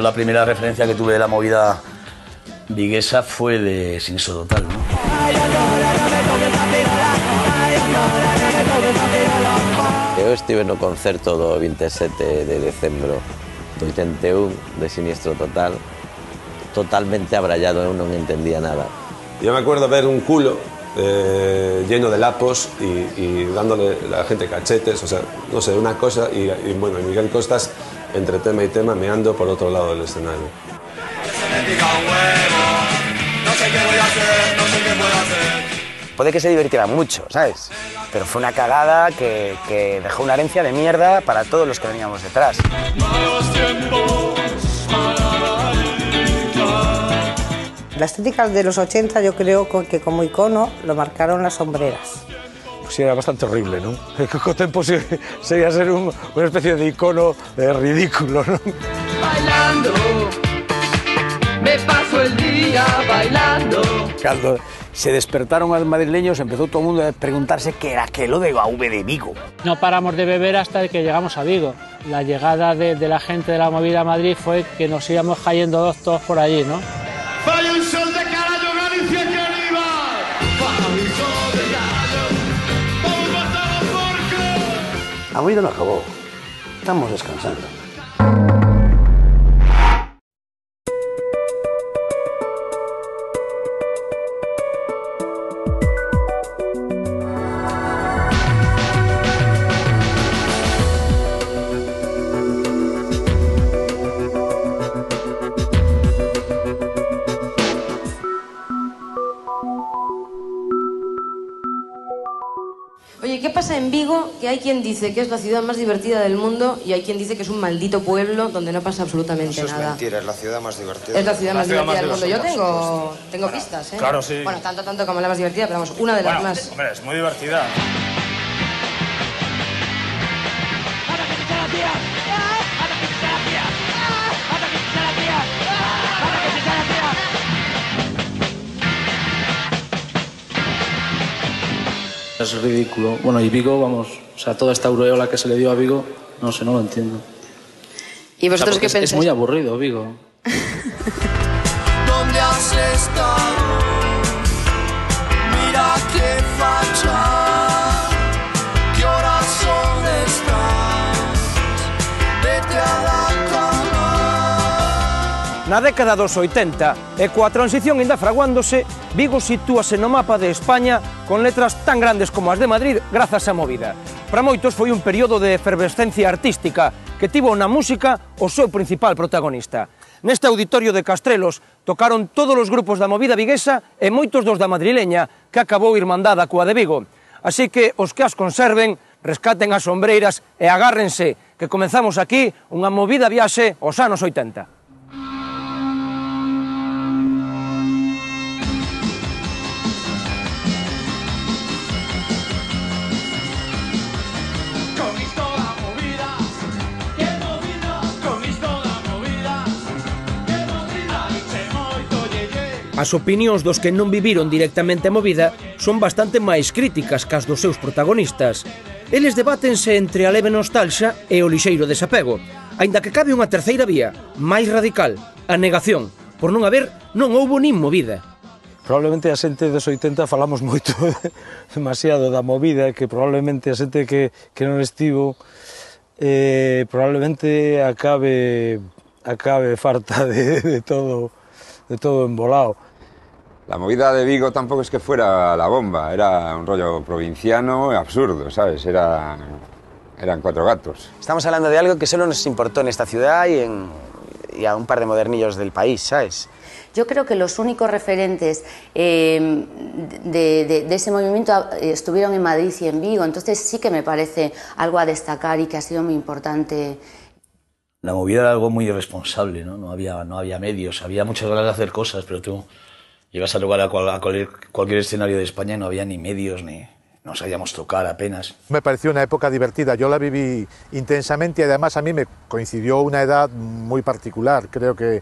la primera referencia que tuve de la movida viguesa fue de Sinistro Total, ¿no? Eu estive no concerto do 27 de decembro do 81 de Sinistro Total, totalmente abrallado, eu non entendía nada. Yo me acuerdo ver un culo lleno de lapos y dándole a la gente cachetes, o sea, no sé, una cosa, y bueno, Miguel Costas, entre tema y tema, meando por otro lado del escenario. Puede que se divirtiera mucho, ¿sabes? Pero fue una cagada que dejó una herencia de mierda para todos los que veníamos detrás. La estética de los 80 yo creo que como icono lo marcaron las sombreras. Pues sí, era bastante horrible, ¿no? Con tiempo sería ser una especie de icono ridículo, ¿no? Bailando, me paso el día bailando. Cuando se despertaron los madrileños empezó todo el mundo a preguntarse qué era aquello de AV de Vigo. No paramos de beber hasta que llegamos a Vigo. La llegada de la gente de la movida a Madrid fue que nos íbamos cayendo todos por allí, ¿no? Fai un sol de carallo, Galicia que arriba. Fai un sol de carallo, vamos matando porco. La movida no acabó, estamos descansando. Oye, ¿qué pasa en Vigo? Que hay quien dice que es la ciudad más divertida del mundo y hay quien dice que es un maldito pueblo donde no pasa absolutamente nada. Eso es mentira, es la ciudad más divertida. Es la ciudad más divertida del mundo. Yo tengo pistas, ¿eh? Claro, sí. Bueno, tanto como la más divertida, pero vamos, una de las más. Hombre, es muy divertida. Es ridículo. Bueno, y Vigo, vamos, o sea, toda esta aureola que se le dio a Vigo, no sé, no lo entiendo. ¿Y vosotros qué pensáis? Es muy aburrido, Vigo. ¿Dónde has estado? Mira qué facha, qué horas son estas, vete a la cama. Na década dos 80, e coa transición ainda fraguándose, Vigo sitúase no mapa de España con letras tan grandes como as de Madrid grazas á movida. Para moitos foi un período de efervescencia artística que tivo na música o seu principal protagonista. Neste auditorio de Castrelos tocaron todos os grupos da movida viguesa e moitos dos da madrileña que acabou irmandada coa de Vigo. Así que os que as conserven, rescaten as sombreiras e agárrense, que comenzamos aquí unha movida viaxe aos anos 80. As opinións dos que non viviron directamente a movida son bastante máis críticas que as dos seus protagonistas. Eles debátense entre a leve nostalxa e o lixeiro desapego, aínda que cabe unha terceira vía, máis radical, a negación. Por non haber, non houbo nin movida. Probablemente a xente dos 80 falamos moito demasiado da movida, que probablemente a xente que non estivo probablemente acabe farta de todo embolado. La movida de Vigo tampoco es que fuera la bomba, era un rollo provinciano absurdo, ¿sabes? Eran cuatro gatos. Estamos hablando de algo que solo nos importó en esta ciudad y a un par de modernillos del país, ¿sabes? Yo creo que los únicos referentes de ese movimiento estuvieron en Madrid y en Vigo, entonces sí que me parece algo a destacar y que ha sido muy importante. La movida era algo muy irresponsable, ¿no? No había medios, había muchas ganas de hacer cosas, pero tú llegas al lugar a cualquier escenario de España y no había ni medios, ni no sabíamos tocar apenas. Me pareció una época divertida, yo la viví intensamente y además a mí me coincidió una edad muy particular, creo que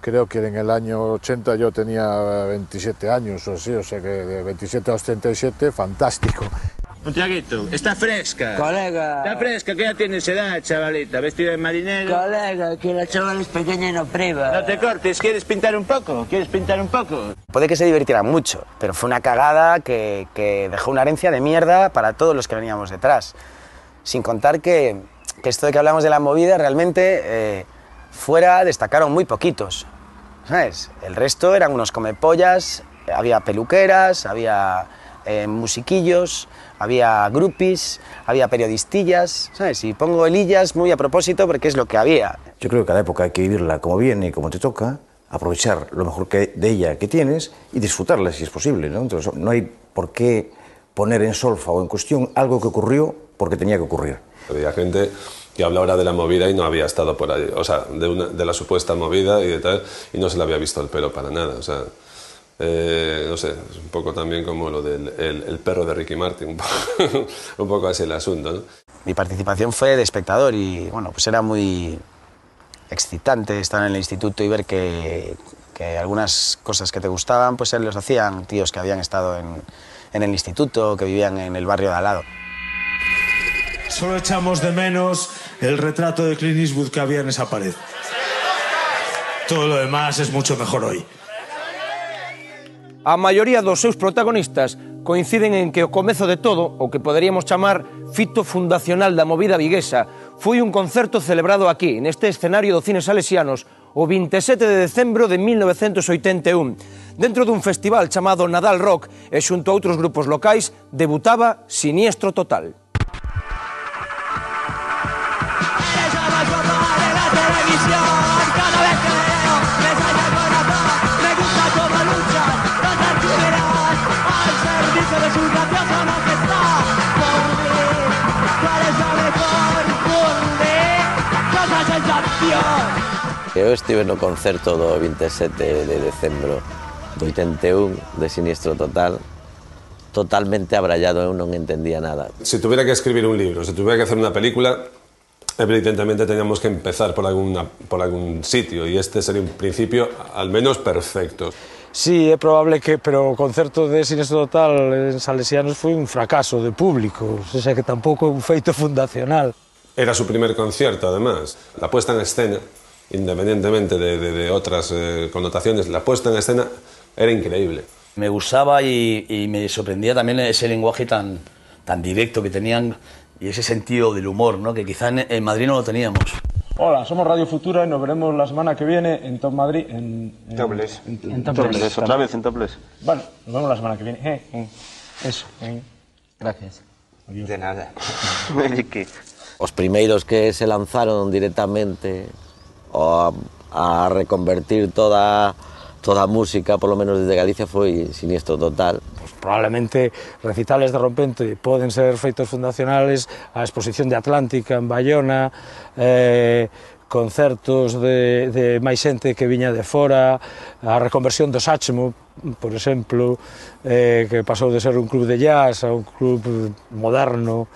en el año 80 yo tenía 27 años o así, o sea que de 27 a los 37, fantástico. Santiaguito, está fresca. Colega. Está fresca, ¿qué ya tienes edad, chavalita? Vestida de marinero. Colega, que la chaval es pequeña y no priva. No te cortes, ¿quieres pintar un poco? ¿Quieres pintar un poco? Puede que se divirtieran mucho, pero fue una cagada que dejó una herencia de mierda para todos los que veníamos detrás. Sin contar que esto de que hablamos de la movida, realmente fuera destacaron muy poquitos, ¿sabes? El resto eran unos comepollas, había peluqueras, había musiquillos, había groupies, había periodistillas, ¿sabes? Y pongo elillas muy a propósito porque es lo que había. Yo creo que cada época hay que vivirla como viene y como te toca, aprovechar lo mejor de ella que tienes y disfrutarla si es posible, ¿no? Entonces, no hay por qué poner en solfa o en cuestión algo que ocurrió porque tenía que ocurrir. Había gente que habla ahora de la movida y no había estado por ahí, o sea, de la supuesta movida y de tal, y no se le había visto el pelo para nada, o sea, no sé, es un poco también como lo del el perro de Ricky Martin, un poco así el asunto, ¿no? Mi participación fue de espectador y, bueno, pues era muy excitante estar en el instituto y ver que algunas cosas que te gustaban, pues los hacían tíos que habían estado en el instituto, que vivían en el barrio de al lado. Solo echamos de menos el retrato de Clint Eastwood que había en esa pared. Todo lo demás es mucho mejor hoy. A maioría dos seus protagonistas coinciden en que o comezo de todo, o que poderíamos chamar fito fundacional da movida viguesa, foi un concerto celebrado aquí, neste escenario do Cine Salesianos, o 27 de decembro de 1981. Dentro dun festival chamado Nadal Rock e xunto a outros grupos locais, debutaba Siniestro Total. Eu estive no concerto do 27 de decembro do 81 de Siniestro Total, totalmente abrallado, eu non entendía nada. Si tuviera que escribir un libro, si tuviera que hacer una película, evidentemente teníamos que empezar por algún sitio y este sería un principio al menos perfecto. Sí, é probable que, pero o concerto de Siniestro Total en Salesianos foi un fracaso de público, o sea que tampouco é un feito fundacional. Era su primer concierto, además. La puesta en escena, independientemente de otras connotaciones, la puesta en escena era increíble. Me gustaba y me sorprendía también ese lenguaje tan directo que tenían y ese sentido del humor, ¿no? Que quizá en Madrid no lo teníamos. Hola, somos Radio Futura y nos veremos la semana que viene en Top Madrid. En Topless. En Topless. Otra vez en Topless. Bueno, nos vemos la semana que viene. Eso. Gracias. Adiós. De nada. Os primeiros que se lanzaron directamente a reconvertir toda a música, por lo menos desde Galicia, foi Siniestro Total. Pues probablemente recitales de rompente poden ser feitos fundacionales, a exposición de Atlántica en Bayona, concertos de máis xente que viña de fora, a reconversión do Sáchmo, por exemplo, que pasou de ser un club de jazz a un club moderno,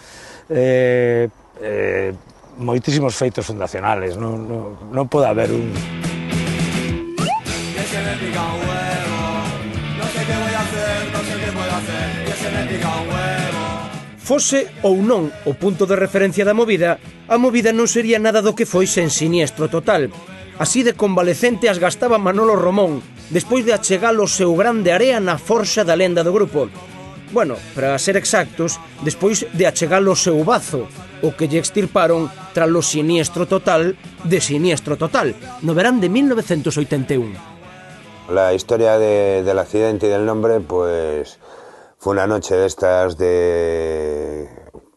moitísimos feitos fundacionales, non pode haber un... Fose ou non o punto de referencia da movida, a movida non sería nada do que foi sen Siniestro Total. Así de convalecente as gastaba Manolo Romón, despois de achegar o seu grande area na forxa da lenda do grupo. Bueno, para ser exactos, despois de achegar o seu bazo, o que lle extirparon tras o Siniestro Total de Siniestro Total, no verán de 1981. La historia del accidente y del nombre, pues fue una noche de estas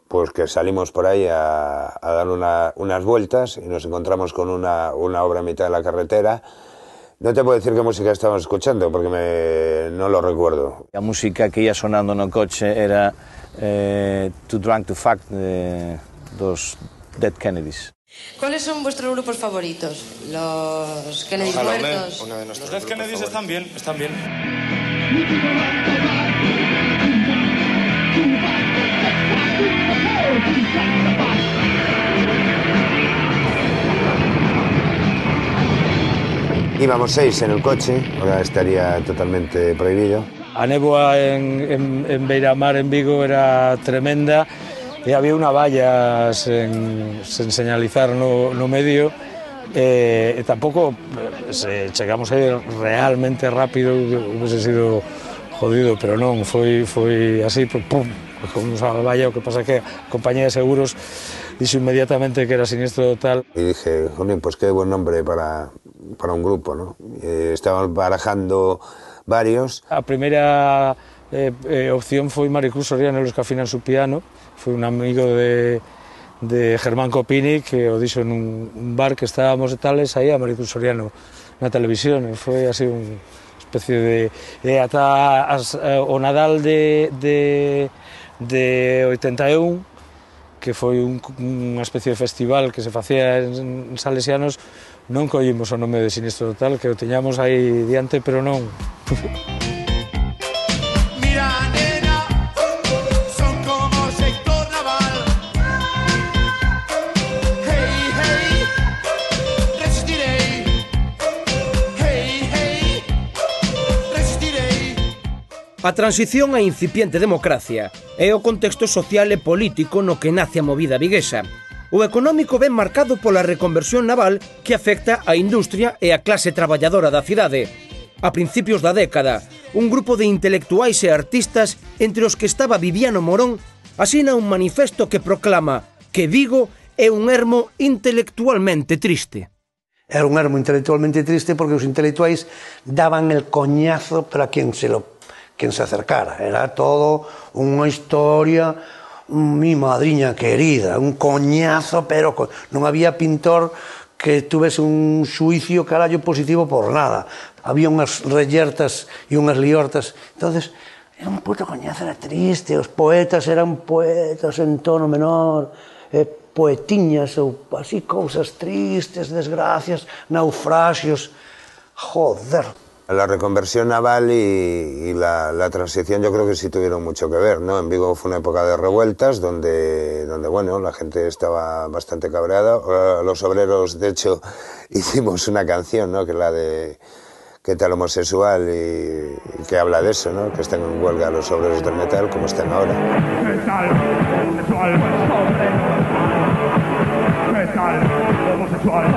pues que salimos por ahí a dar unas vueltas y nos encontramos con una obra a mitad de la carretera. No te puedo decir qué música estábamos escuchando porque no lo recuerdo. La música que ia sonando no coche era Too Drunk to Fuck de los Dead Kennedys. ¿Cuáles son vuestros grupos favoritos? Los Kennedys muertos. Los Dead Kennedys están bien, están bien. Íbamos 6 en el coche, ahora estaría totalmente prohibido. A néboa en Beiramar, en Vigo, era tremenda e había unha valla sen señalizar no medio e tampouco se chegamos a ir realmente rápido, hubiese sido jodido, pero non, foi así, pum, con a valla. O que pasa que a compañía de seguros dixo inmediatamente que era Siniestro Total. Y dije, jolín, pues qué buen nombre para un grupo, ¿no? Estaban barajando varios. A primeira opción foi Maricruz Soriano, los que afinan su piano. Foi un amigo de Germán Copini que o dixo nun bar que estábamos e tales, aí a Maricruz Soriano na televisión, e foi así unha especie de ata o Nadal de 81, que foi unha especie de festival que se facía en Salesianos, non collimos o nome de Siniestro Total, que o teñamos aí diante, pero non. Mira, nena, son como sector naval. Hey, hey, resistiré. Hey, hey, resistiré. A transición á incipiente democracia é o contexto social e político no que nace a movida viguesa. O económico ven marcado pola reconversión naval que afecta a industria e a clase traballadora da cidade. A principios da década, un grupo de intelectuais e artistas, entre os que estaba Viviano Morón, asina un manifesto que proclama que Vigo é un ermo intelectualmente triste. Era un ermo intelectualmente triste porque os intelectuais daban el coñazo para quen se acercara. Era todo unha historia, mi madriña querida, un coñazo, pero non había pintor que tuvese un xuicio carallo positivo por nada. Había unhas reyertas e unhas liortas. Entonces, era un puto coñazo, era triste. Os poetas eran poetas en tono menor, poetiñas ou así cousas tristes, desgracias, naufragios. Joder. La reconversión naval y la transición yo creo que sí tuvieron mucho que ver, ¿no? En Vigo fue una época de revueltas donde bueno, la gente estaba bastante cabreada. Los obreros, de hecho, hicimos una canción, ¿no? Que es la de ¿Qué tal homosexual? Y que habla de eso, ¿no? Que estén en huelga los obreros del metal como están ahora. ¿Qué tal homosexual? ¿Qué tal homosexual?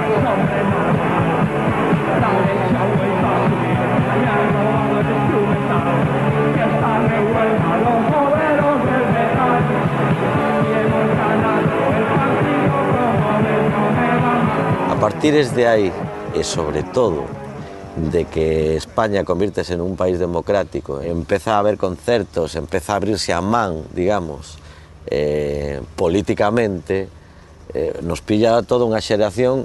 A partir de aí, e sobre todo, de que España convírtese en un país democrático, empeza a haber concertos, empeza a abrirse a man, digamos, políticamente, nos pilla toda unha xeración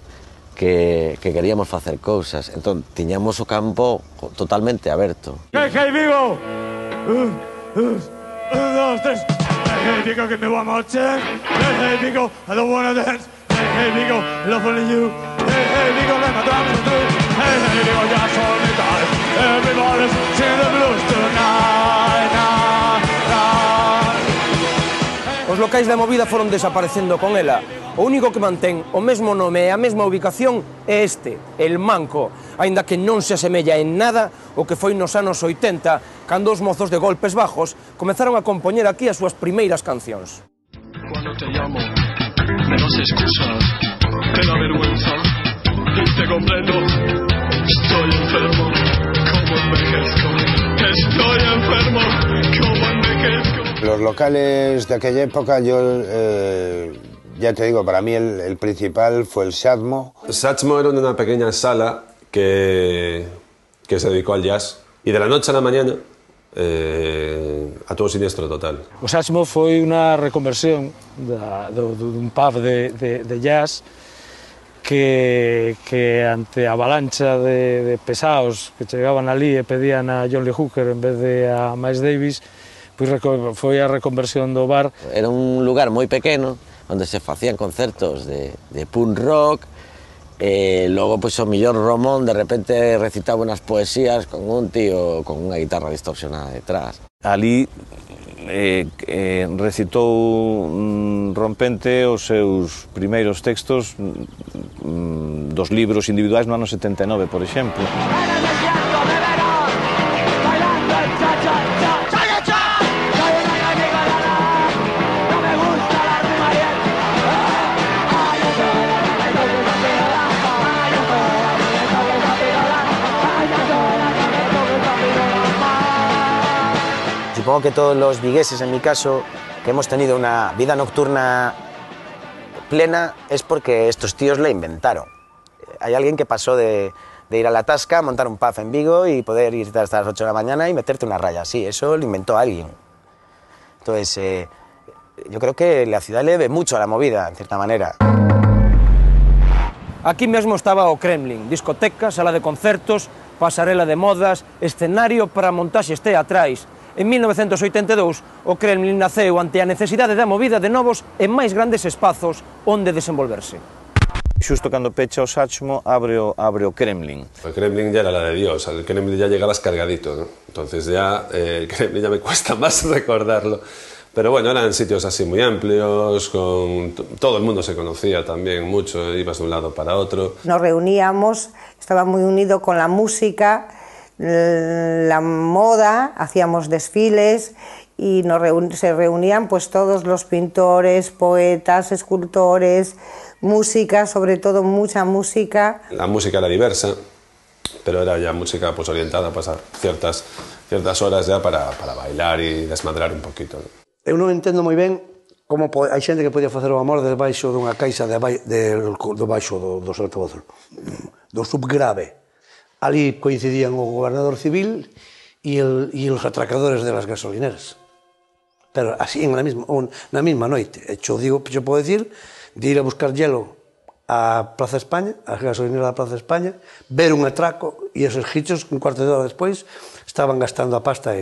que queríamos facer cousas. Entón, tiñamos o campo totalmente aberto. ¡Hey, hey, Vigo! Dos, tres. Hey, hey, Vigo, que me voy a marchar. Hey, hey, Vigo, I don't wanna dance. Hey, hey, Vigo, I love only you. Hey, hey, Vigo, let my drum through. Hey, hey, Vigo, ya son y tal. Everybody's singing the blues tonight, night, night. Os locais da movida foron desaparecendo con ela. O único que mantén o mesmo nome e a mesma ubicación é este, El Manco, aínda que non se asemella en nada o que foi nos anos 80, cando os mozos de Golpes Bajos comezaron a compoñer aquí as súas primeiras cancións. Cuando te llamo, me das excusas, te da vergüenza, y te comprendo, estoy enfermo, como envejezco, estoy enfermo, como envejezco. Los locales de aquella época, yo... ya te digo, para mí el principal fue el Satmo. Satmo era una pequeña sala que se dedicó al jazz. Y de la noche a la mañana, a todo Siniestro Total. O Satmo foi unha reconversión dun pub de jazz que ante a avalancha de pesados que chegaban ali e pedían a John Lee Hooker en vez de a Miles Davis, foi a reconversión do bar. Era un lugar moi pequeno, onde se facían concertos de punk rock, logo, pois, o millor Romón de repente recitaba unas poesías con un tío con unha guitarra distorsionada detrás. Ali recitou Rompente os seus primeiros textos dos libros individuais no ano 79, por exemplo. supongo que todos los vigueses, en mi caso, que hemos tenido una vida nocturna plena, es porque estos tíos la inventaron. Hay alguien que pasó de ir a la Tasca, montar un pub en Vigo y poder irte hasta las 8 de la mañana y meterte una raya. Sí, eso lo inventó alguien. Entonces, yo creo que la ciudad le debe mucho a la movida, en cierta manera. Aquí mesmo estaba o Kremlin, discoteca, sala de concertos, pasarela de modas, escenario para montaxes teatrais. En 1982, o Kremlin naceu ante a necesidade da movida de novos e máis grandes espazos onde desenvolverse. Xusto cando pecha o Sáchmo, abre o Kremlin. El Kremlin ya era la de Dios, al Kremlin ya llegabas cargadito, ¿no? Entonces ya el Kremlin ya me cuesta más recordarlo. Pero bueno, eran sitios así muy amplios, con todo el mundo se conocía también mucho, ibas de un lado para otro. Nos reuníamos, estaba muy unido con la música, la moda, hacíamos desfiles y se reunían pues todos los pintores, poetas, escultores, música, sobre todo mucha música. La música era diversa, pero era ya música pues orientada a pasar ciertas horas ya para bailar y desmadrar un poquito, ¿no? Eu non entendo moi ben como hai xente que podía facer o amor debaixo dunha caixa debaixo do altavoz, do subgrave. Ali coincidían o gobernador civil e os atracadores de las gasolineras. Pero así, na mesma noite. Yo podo decir de ir a buscar hielo a Plaza España, a gasolinera da Plaza España, ver un atraco e esos hichos, un cuarto de hora despois, estaban gastando a pasta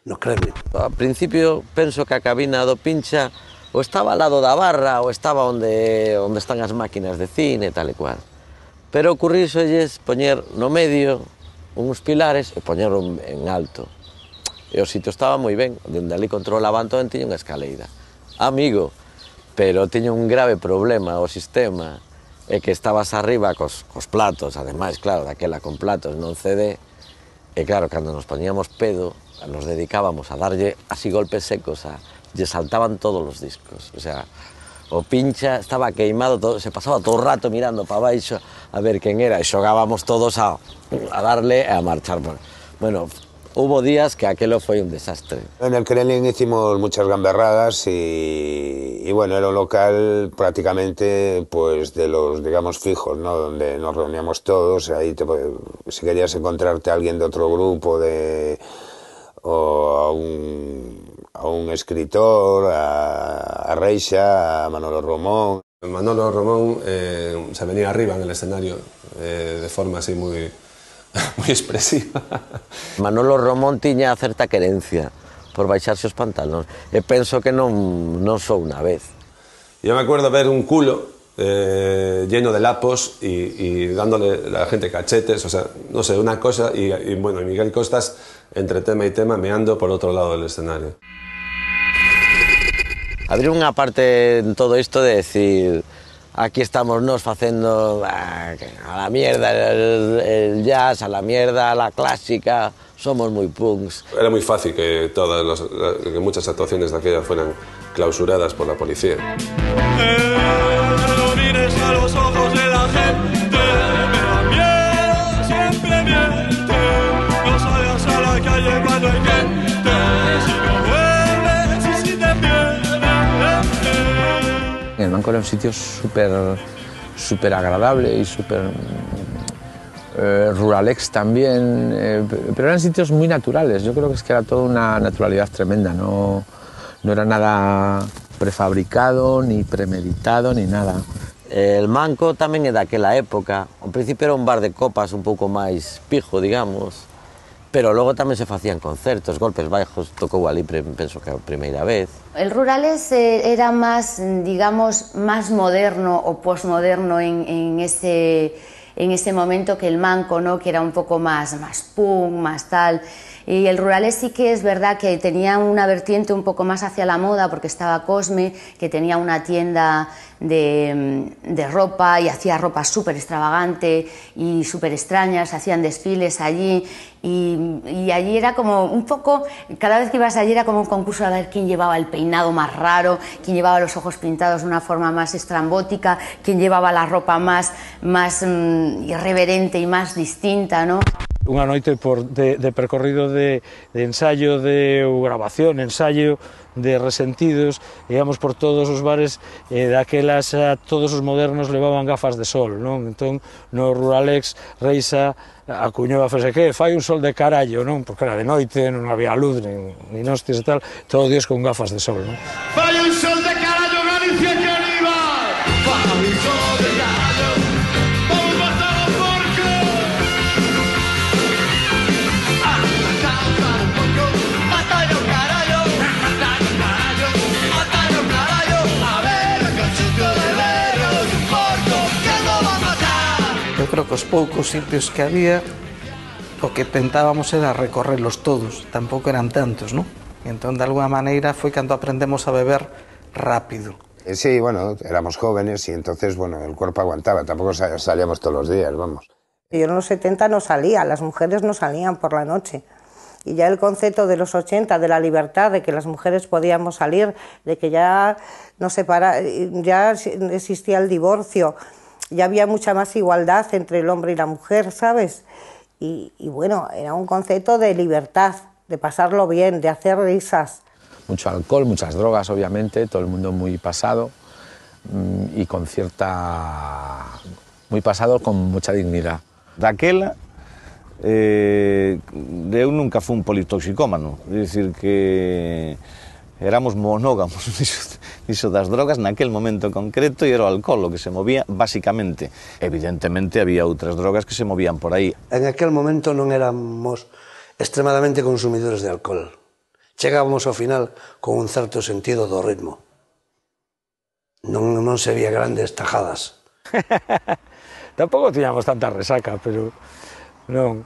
no Kremlin. Ao principio penso que a cabina do Pincha ou estaba ao lado da barra ou estaba onde están as máquinas de cine, tal e cual. Pero ocurríselles poñer no medio uns pilares e poñerlo en alto. E o sitio estaba moi ben, dende ali controlaban todo, tiña unha escaleira. Amigo, pero tiña un grave problema o sistema, é que estabas arriba cos platos, ademais, claro, daquela con platos non CD, e claro, cando nos poñíamos pedo, nos dedicábamos a darlle así golpes secos, lle saltaban todos os discos, o sea, o Pincha estaba queimado, se pasaba todo o rato mirando para baixo a ver quen era, e xogábamos todos a darle e a marchar. Bueno, hubo días que aquelo foi un desastre. En el Kremlin hicimos muchas gamberradas y bueno, era un local prácticamente pues de los, digamos, fijos, ¿no? Donde nos reuníamos todos, ahí si querías encontrarte a alguien de otro grupo, o a un escritor, a Reixa, a Manolo Romón. Manolo Romón se venía arriba en el escenario de forma así muy expresiva. Manolo Romón tiña certa querencia por baixarse os pantalóns, e penso que non só unha vez. Yo me acuerdo ver un culo lleno de lapos y dándole a la gente cachetes, o sea, no sé, una cosa, y bueno, Miguel Costas, entre tema y tema, meando por otro lado del escenario. Habría unha parte en todo isto de decir, aquí estamos nos facendo a la mierda el jazz, a la mierda la clásica, somos muy punks. Era muy fácil que que muchas actuaciones de aquella fueran clausuradas por la policía. No mires a los ojos de la gente, me da miedo, siempre miente. No salgas a la calle cuando hay gente, si no vuelves y si te pierdes. El Manco era un sitio súper agradable y súper ruralex también, pero eran sitios muy naturales. Yo creo que era toda una naturalidad tremenda, no era nada prefabricado, ni premeditado, ni nada. El Manco tamén é daquela época. Ao principio era un bar de copas un pouco máis pijo, digamos, pero logo tamén se facían concertos, golpes baixos, tocou ali, penso que a primeira vez. El Rurales era más, digamos, más moderno o postmoderno en ese momento que el Manco, ¿no? Que era un poco más punk, más tal. Y el Rurales sí que es verdad que tenía una vertiente un poco más hacia la moda, porque estaba Cosme, que tenía una tienda de ropa y hacía ropa súper extravagante y súper extrañas, hacían desfiles allí y allí era como un poco, cada vez que ibas allí era como un concurso a ver quién llevaba el peinado más raro, quién llevaba los ojos pintados de una forma más estrambótica, quién llevaba la ropa más irreverente y más distinta, ¿no? Unha noite de percorrido de ensayo, de grabación, ensayo de Resentidos, íamos por todos os bares, daquelas todos os modernos levaban gafas de sol, non? Entón, no Ruralex, Reisa acuñou a frase que fai un sol de carallo, non? Porque era de noite, non había luz, nin hostias e tal, todos os días con gafas de sol, non? Fai un sol de carallo, Galicia que arriba. Fai un sol de carallo, vamos matar o porco. Matar o porco, matar o carallo, matar o carallo, matar o carallo. A ver, que chucho de veros un porco que non va a matar. Eu creo que os poucos sitios que había, o que tentábamos era recorrerlos todos, tampouco eran tantos, non? E entón, de alguna maneira, foi cando aprendemos a beber rápido. Sí, bueno, éramos jóvenes y entonces, bueno, el cuerpo aguantaba, tampoco salíamos todos los días, vamos. Yo en los 70 no salía, las mujeres no salían por la noche. Y ya el concepto de los 80, de la libertad, de que las mujeres podíamos salir, de que ya ya existía el divorcio, ya había mucha más igualdad entre el hombre y la mujer, ¿sabes? Y bueno, era un concepto de libertad, de pasarlo bien, de hacer risas. Mucho alcohol, muchas drogas, obviamente, todo el mundo muy pasado y con muy pasado con mucha dignidad. Daquela, eu nunca fui un politoxicómano, é dicir que éramos monógamos niso das drogas naquel momento concreto e era o alcohol o que se movía basicamente. Evidentemente había outras drogas que se movían por aí. En aquel momento non éramos extremadamente consumidores de alcohol. Chegábamos ao final con un certo sentido do ritmo. Non se vía grandes tajadas. Tampouco tiñamos tanta resaca, pero non.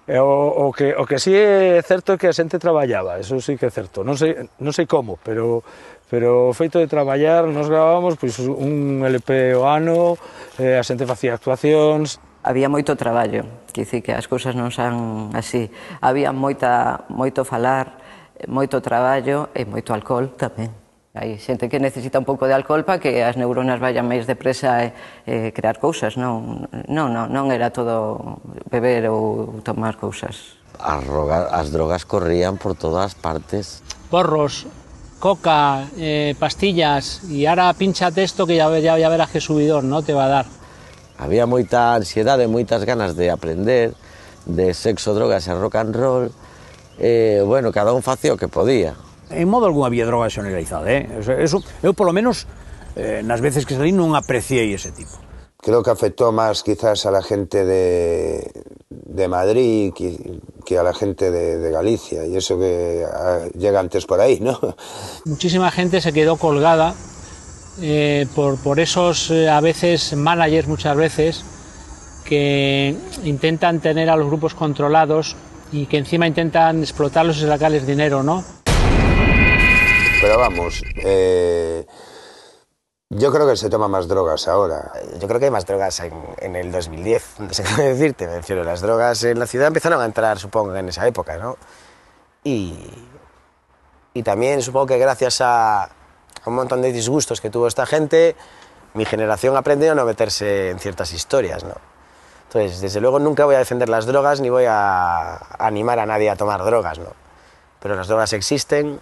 O que sí é certo é que a xente traballaba, eso sí que é certo. Non sei como, pero o feito de traballar, nos gravábamos pois, un LP o ano, a xente facía actuacións. Había moito traballo, que dicir que as cousas non son así. Había moito falar, moito traballo e moito alcohol tamén. Hai xente que necesita un pouco de alcohol para que as neuronas vayan máis depresa e crear cousas, non era todo beber ou tomar cousas. As drogas corrían por todas partes. Porros, coca, pastillas, e ahora pinchate esto que ya verás que subidor, ¿no? Te va a dar. Había moita ansiedade, moitas ganas de aprender, de sexo, drogas e rock and roll. Bueno, cada un facía o que podía. En modo algún había droga xeneralizada, Eso, eu polo menos, nas veces que salí non apreciei ese tipo. Creo que afectó más quizás a la gente de Madrid que a la gente de Galicia, y eso que llega antes por ahí, ¿no? Muchísima gente se quedó colgada por esos, a veces, managers, muchas veces, que intentan tener a los grupos controlados y que encima intentan explotarlos y sacarles dinero, ¿no? Pero vamos, yo creo que se toma más drogas ahora. Yo creo que hay más drogas en el 2010, no sé cómo decirte, menciono. Las drogas en la ciudad empezaron a entrar, supongo, en esa época, ¿no? Y también supongo que gracias a un montón de disgustos que tuvo esta gente, mi generación aprendió a no meterse en ciertas historias, ¿no? Entonces, desde luego nunca voy a defender las drogas ni voy a animar a nadie a tomar drogas, ¿no? Pero las drogas existen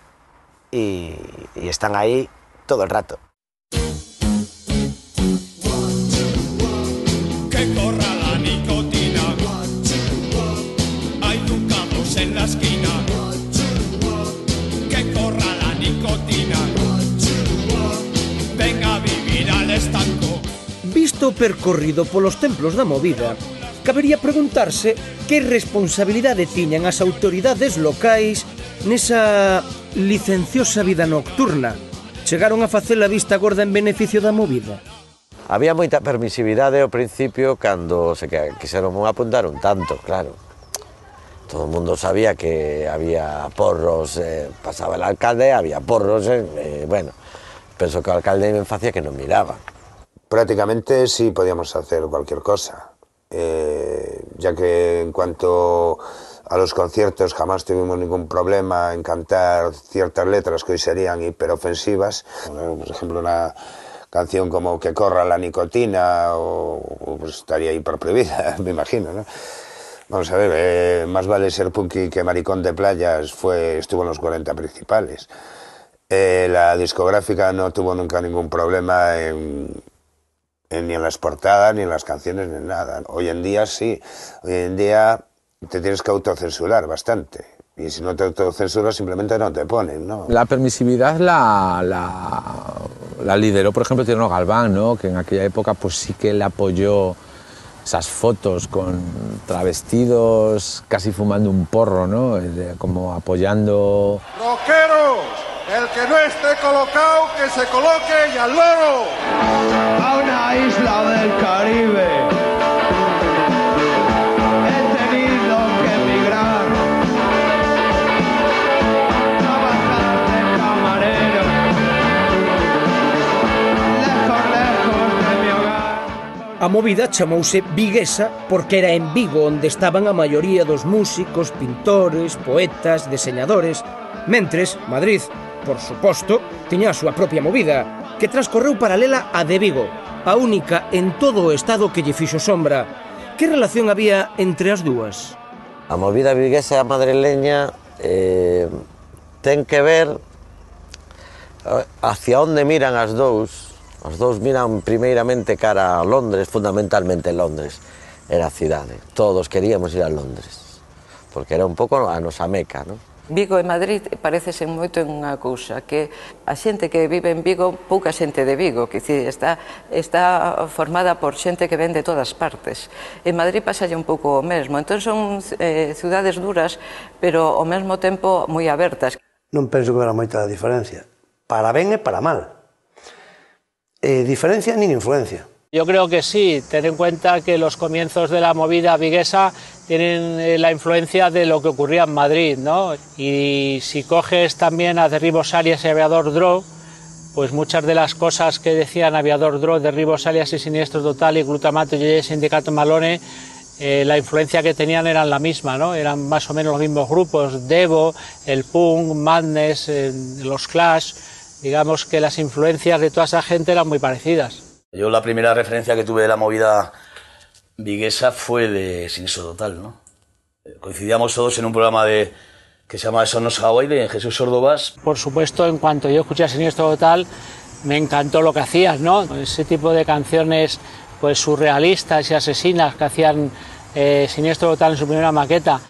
y están ahí todo el rato. Que corra la nicotina, hay ducados en la esquina. Que corra la nicotina, venga a vivir al estanco. Visto o percorrido polos templos da movida, cabería preguntarse que responsabilidade tiñan as autoridades locais nesa licenciosa vida nocturna. Chegaron a facer a vista gorda en beneficio da movida? Había moita permisividade ao principio cando se quixeron apuntar un tanto, claro. Todo o mundo sabía que había porros, pasaba el alcalde, había porros, bueno, penso que o alcalde me facía que non miraba. Prácticamente sí podíamos hacer cualquier cosa, ya que en cuanto a los conciertos jamás tuvimos ningún problema en cantar ciertas letras que hoy serían hiperofensivas. Por ejemplo, una canción como Que corra la nicotina, o pues estaría ahí por prohibida, me imagino, ¿no? Vamos a ver, Más vale ser punky que maricón de playas estuvo en los 40 principales. La discográfica no tuvo nunca ningún problema ni en las portadas, ni en las canciones, ni en nada. Hoy en día sí, hoy en día te tienes que autocensurar bastante. Y si no te autocensuras simplemente no te ponen, ¿no? La permisividad la lideró, por ejemplo, Tierno Galván, ¿no? Que en aquella época pues sí que le apoyó esas fotos con travestidos, casi fumando un porro, ¿no? Como apoyando... ¡Rockeros! El que no esté colocado, que se coloque y al loro. A una isla del Caribe he tenido que emigrar, trabajar de camarero, lejos de mi hogar. A movida chamouse Viguesa porque era en Vigo onde estaban a maioría dos músicos, pintores, poetas, deseñadores, mentres Madrid, por suposto, tiña a súa propia movida, que transcorreu paralela a de Vigo, a única en todo o estado que lle fixo sombra. Que relación había entre as dúas? A movida viguesa e a madrileña ten que ver hacia onde miran as dous. As dous miran primeiramente cara a Londres, fundamentalmente Londres era a cidade. Todos queríamos ir a Londres, porque era un pouco a nosa meca, non? Vigo e Madrid parecesen moito en unha cousa, que a xente que vive en Vigo, pouca xente de Vigo, que está formada por xente que ven de todas partes. En Madrid pasalle un pouco o mesmo, entón son cidades duras, pero ao mesmo tempo moi abertas. Non penso que haberá moita diferencia, para ben e para mal. Diferencia nin influencia. Yo creo que sí, ten en cuenta que los comienzos de la movida viguesa tienen la influencia de lo que ocurría en Madrid, ¿no? Y si coges también a Derribos Arias y Aviador Dro, pues muchas de las cosas que decían Aviador Dro, Derribos Arias y Siniestro Total y Glutamato y Sindicato Malone, la influencia que tenían eran la misma, ¿no? Eran más o menos los mismos grupos, Devo, el Punk, Madness, los Clash, digamos que las influencias de toda esa gente eran muy parecidas. Yo la primera referencia que tuve de la movida viguesa fue de Siniestro Total, ¿no? Coincidíamos todos en un programa que se llama Sonos Hawaii de Jesús Ordovás. Por supuesto, en cuanto yo escuché a Siniestro Total, me encantó lo que hacías, ¿no? Ese tipo de canciones pues surrealistas y asesinas que hacían Siniestro Total en su primera maqueta.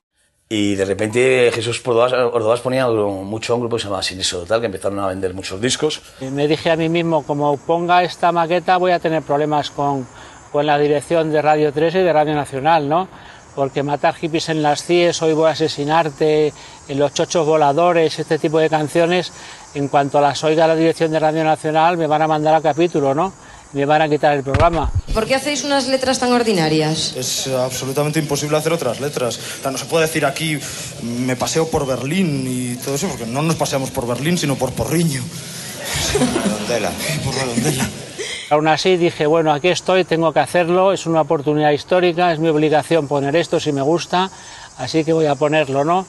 Y de repente Jesús Ordovás ponía mucho a un grupo que se llamaba Siniestro Total, que empezaron a vender muchos discos. Y me dije a mí mismo, como ponga esta maqueta voy a tener problemas con la dirección de Radio 3 y de Radio Nacional, ¿no? Porque Matar hippies en las CIES, Hoy voy a asesinarte, en Los chochos voladores, este tipo de canciones, en cuanto las oiga la dirección de Radio Nacional me van a mandar a capítulo, ¿no? Me van a quitar el programa. ¿Por qué hacéis unas letras tan ordinarias? Es absolutamente imposible hacer otras letras. O sea, no se puede decir aquí, me paseo por Berlín y todo eso, porque no nos paseamos por Berlín, sino por Porriño. Redondela, por Redondela. Aún así dije, bueno, aquí estoy, tengo que hacerlo, es una oportunidad histórica, es mi obligación poner esto si me gusta, así que voy a ponerlo, ¿no?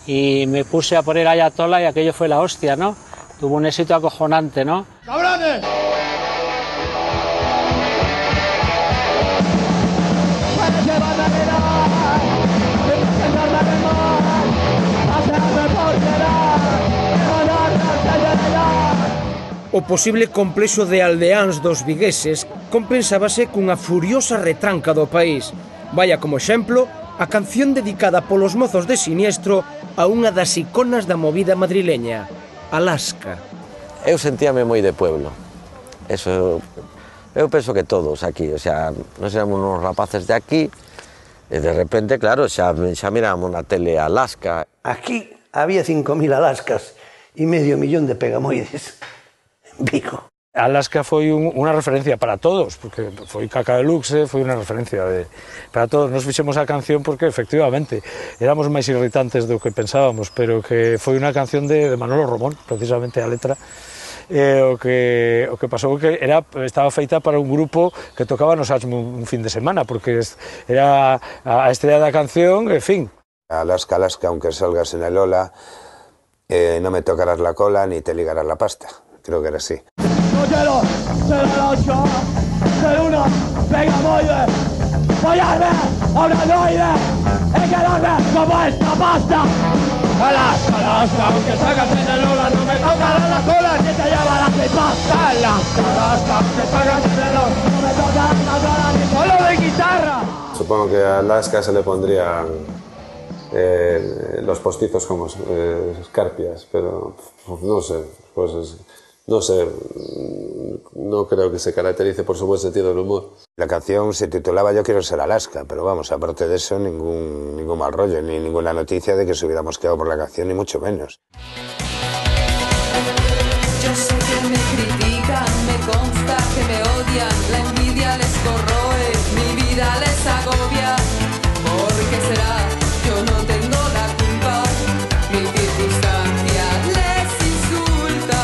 Y me puse a poner Ayatollah y aquello fue la hostia, ¿no? Tuvo un éxito acojonante, ¿no? ¡Cabrones! O posible complexo de aldeáns dos vigueses compensábase cunha furiosa retranca do país. Vaya como exemplo a canción dedicada polos mozos de Siniestro a unha das iconas da movida madrileña, Alaska. Eu sentíame moi de pueblo. Eso, eu penso que todos aquí, o sea, nos éramos uns rapaces de aquí e de repente, claro, xa mirábamos na tele Alaska. Aquí había 5.000 Alaskas e medio millón de pegamoides. Vigo. Alaska foi unha referencia para todos, porque foi Caca Deluxe, foi unha referencia para todos. Nos fixemos a canción porque, efectivamente, éramos máis irritantes do que pensábamos, pero que foi unha canción de Manolo Romón, precisamente a letra. O que pasou que estaba feita para un grupo que tocaba no Sachmo un fin de semana, porque era a estrella da canción, en fin. Alaska, Alaska, aunque salgas en el Ola, no me tocarás la cola ni te ligarás la pasta. Creo que era así. No 0, 0,8, 0,1, venga, voy a follarme a un androide y quedarme como esta pasta. Alaska, Alaska, aunque sacas en el Lola, no me tocará la cola ni te lleva la creepypasta. Alaska, Alaska, aunque sacas en el Lola, no me tocará la cola ni solo de guitarra. Supongo que a Alaska se le pondrían los postizos como escarpias, pero no sé, pues no sé, no creo que se caracterice por su buen sentido del humor. La canción se titulaba Yo quiero ser Alaska, pero vamos, aparte de eso, ningún mal rollo, ni ninguna noticia de que se hubiera mosqueado por la canción, ni mucho menos. Yo sé que me critican, me consta que me odian, la envidia les corroe, mi vida les agobia. ¿Por qué será? Yo no tengo la culpa, mi circunstancia les insulta.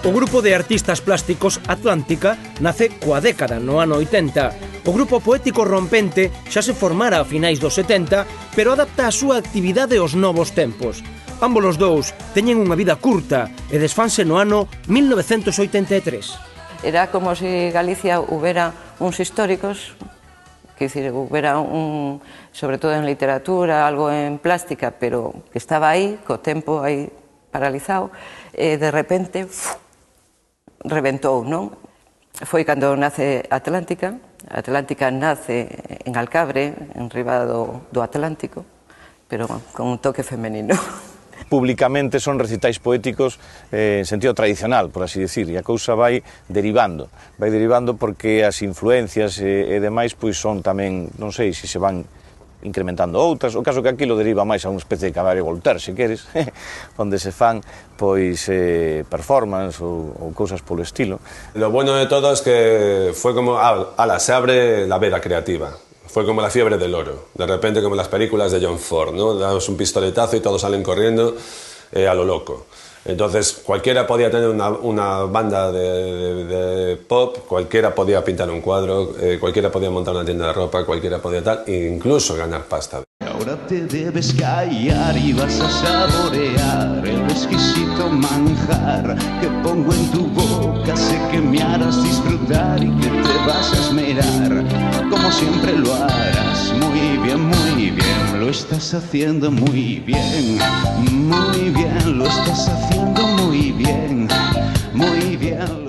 O grupo de artistas plásticos Atlántica nace coa década no ano 80. O grupo poético Rompente xa se formara a finais dos 70, pero adapta a súa actividade aos novos tempos. Ambos os dous teñen unha vida curta e desfanse no ano 1983. Era como se Galicia houbera uns históricos, que decir, houbera sobre todo en literatura, algo en plástica, pero que estaba aí, co tempo aí paralizado, e de repente reventou, non? Foi cando nace Atlántica. Atlántica nace en Alcabre, en riba do Atlántico, pero con un toque femenino. Públicamente son recitais poéticos en sentido tradicional, por así decir, e a cousa vai derivando porque as influencias e demais pois son tamén, non sei se van incrementando outras, o caso que aquilo deriva máis a unha especie de Cabaret Voltaire, se queres, onde se fan pois performance ou cousas polo estilo. Lo bueno de todo es que fue como, se abre la veda creativa. Fue como la fiebre del oro, de repente como las películas de John Ford, ¿no? Damos un pistoletazo y todos salen corriendo a lo loco. Entonces cualquiera podía tener una banda de pop, cualquiera podía pintar un cuadro, cualquiera podía montar una tienda de ropa, cualquiera podía tal, e incluso ganar pasta. Ahora te debes callar y vas a saborear el exquisito manjar que pongo en tu boca. Sé que me harás disfrutar y que te vas a esmerar, como siempre lo harás. Muy bien, lo estás haciendo muy bien, lo estás haciendo muy bien.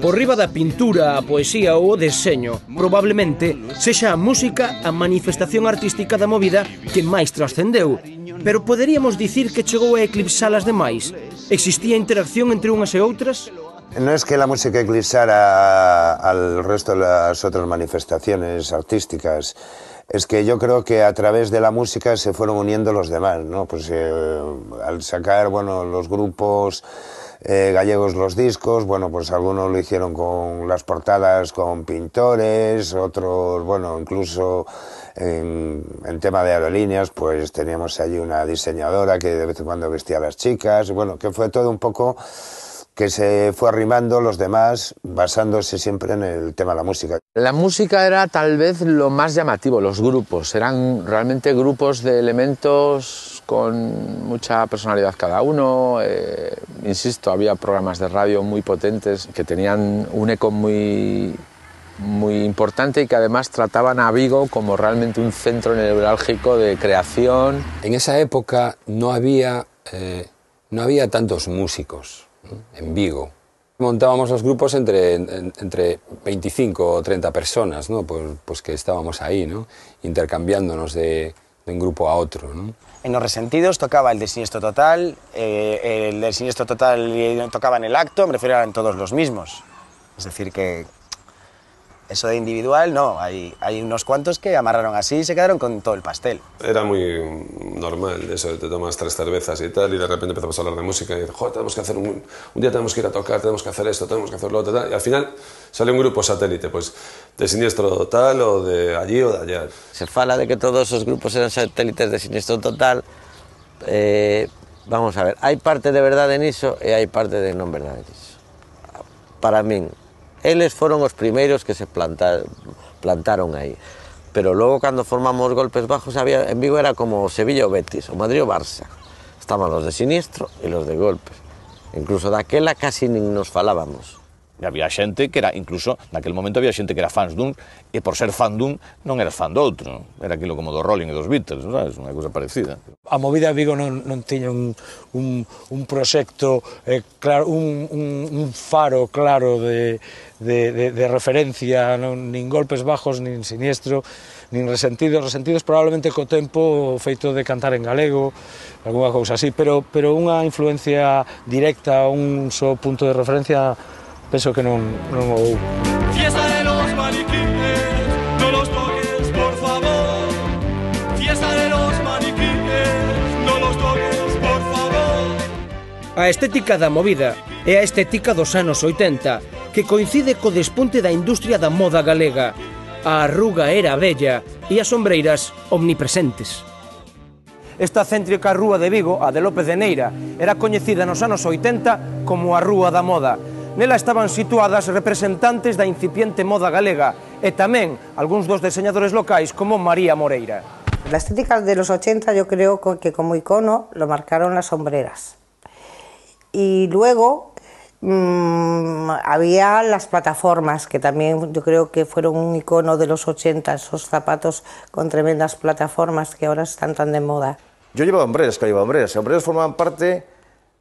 Por riba da pintura, a poesía ou o deseño, probablemente sexa a música a manifestación artística da movida que máis trascendeu. Pero poderíamos dicir que chegou a eclipsar as demais? Existía interacción entre unhas e outras? No es que la música eclipsara al resto de las otras manifestaciones artísticas, es que yo creo que a través de la música se fueron uniendo los demás, ¿no? Pues al sacar, bueno, los grupos gallegos los discos, bueno, pues algunos lo hicieron con las portadas con pintores, otros, bueno, incluso en tema de aerolíneas, pues teníamos allí una diseñadora que de vez en cuando vestía a las chicas, bueno, que fue todo un poco que se fue arrimando los demás basándose siempre en el tema de la música. La música era tal vez lo más llamativo, los grupos, eran realmente grupos de elementos con mucha personalidad cada uno, insisto, había programas de radio muy potentes que tenían un eco muy importante y que además trataban a Vigo como realmente un centro neurálgico de creación. En esa época no había tantos músicos en Vigo. Montábamos los grupos entre 25 o 30 personas, ¿no? Pues que estábamos ahí, ¿no? Intercambiándonos de un grupo a otro, ¿no? En Los Resentidos tocaba el de Siniestro Total, el del Siniestro Total tocaba en El Acto, me refiero, eran todos los mismos. Es decir, que eso de individual, no, hay unos cuantos que amarraron así y se quedaron con todo el pastel. Era muy normal eso, te tomas 3 cervezas y tal, y de repente empezamos a hablar de música y dices, joder, tenemos que hacer un día tenemos que ir a tocar, tenemos que hacer esto, tenemos que hacer lo otro, tal, y al final sale un grupo satélite, pues de Siniestro Total o de allí o de allá. Se fala de que todos esos grupos eran satélites de Siniestro Total. Vamos a ver, hai parte de verdade niso e hai parte de non verdade niso. Para min, eles foron os primeiros que se plantaron aí. Pero logo, cando formamos Golpes Bajos, en Vigo era como Sevilla o Betis, o Madrid o Barça. Estaban los de Siniestro e los de Golpes. Incluso daquela casi nin nos falábamos. E había xente que era, incluso naquel momento había xente que era fans dun, e por ser fan dun non eras fan do outro, non? Era aquilo como do Rolling e dos Beatles, sabes? Unha cousa parecida. A movida de Vigo non tiña un proxecto claro, un faro claro de referencia, nin golpes bajos, nin siniestro, nin resentidos probablemente co tempo o feito de cantar en galego, algunha cousa así, pero unha influencia directa, un só punto de referencia, penso que non o houve. Fiesta de los maniquíes, no los toques, por favor. Fiesta de los maniquíes, no los toques, por favor. A estética da movida é a estética dos anos 80, que coincide co despunte da industria da moda galega. A arruga era bella e as sombreiras omnipresentes. Esta céntrica rúa de Vigo, a de López de Neira, era coñecida nos anos 80 como a Rúa da Moda. Nela estaban situadas representantes da incipiente moda galega e tamén algúns dos diseñadores locais como María Moreira. La estética de los 80 yo creo que como icono lo marcaron las sombreras. Y luego había las plataformas, que también yo creo que fueron un icono de los 80, esos zapatos con tremendas plataformas que ahora están tan de moda. Yo llevaba hombreras, que llevaba hombreras. Las hombreras formaban parte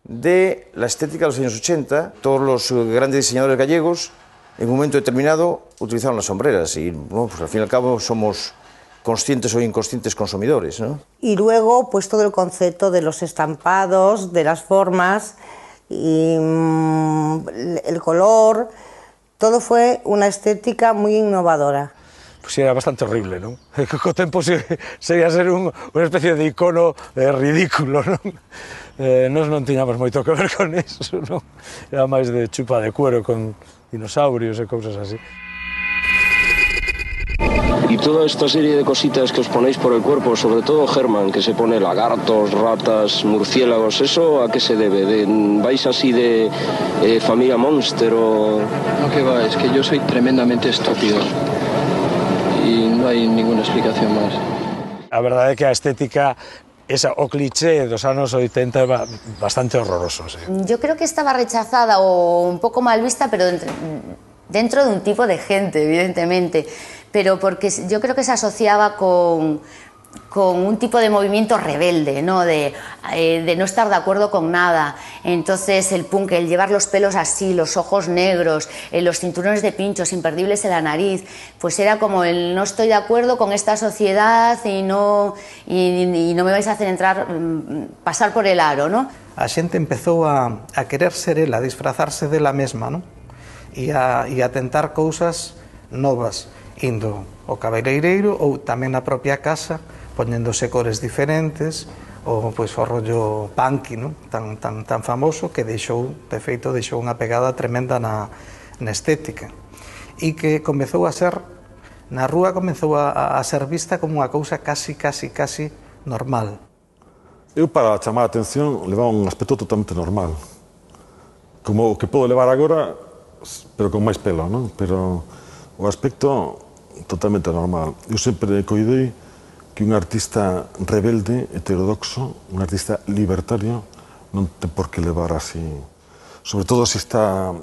de la estética de los años 80. Todos los grandes diseñadores gallegos, en un momento determinado, utilizaron las sombreras. Y bueno, pues al fin y al cabo somos conscientes o inconscientes consumidores, ¿no? Y luego, pues todo el concepto de los estampados, de las formas, y el color, todo fue una estética muy innovadora. Pues era bastante horrible, non? Co tempo sería ser unha especie de icono ridículo, non? Nós non tiñamos moito que ver con eso, non? Era máis de chupa de cuero con dinosaurios e cousas así. Y toda esta serie de cositas que os ponéis por el cuerpo, sobre todo Germán, que se pone lagartos, ratas, murciélagos, ¿eso a qué se debe? ¿Vais así de familia Monster o...? No, que va, es que yo soy tremendamente estúpido y no hay ninguna explicación más. A verdade é que a estética, o cliché dos anos 80 é bastante horroroso. Sí. Yo creo que estaba rechazada o un poco mal vista, pero dentro de un tipo de gente, evidentemente, pero porque yo creo que se asociaba con un tipo de movimiento rebelde, ¿no? De no estar de acuerdo con nada. Entonces el punk, el llevar los pelos así, los ojos negros, los cinturones de pinchos imperdibles en la nariz, pues era como el no estoy de acuerdo con esta sociedad y no me vais a hacer entrar, pasar por el aro, ¿no? A xente empezou a querer ser ela, a disfrazarse dela mesma, ¿no? E a tentar cousas novas, indo ao cabeleireiro ou tamén na propia casa, poñéndose cores diferentes, ou pois o rollo punky, ¿no? tan famoso que deixou, de feito, deixou unha pegada tremenda na estética e que comezou a ser, na rúa comezou a ser vista como unha cousa casi normal. Eu, para chamar a atención, levaba un aspecto totalmente normal, como o que podo levar agora, pero con máis pelo, non? Pero o aspecto totalmente normal. Eu sempre coidei que un artista rebelde, heterodoxo, un artista libertario, non ten por que levar así. Sobre todo se está,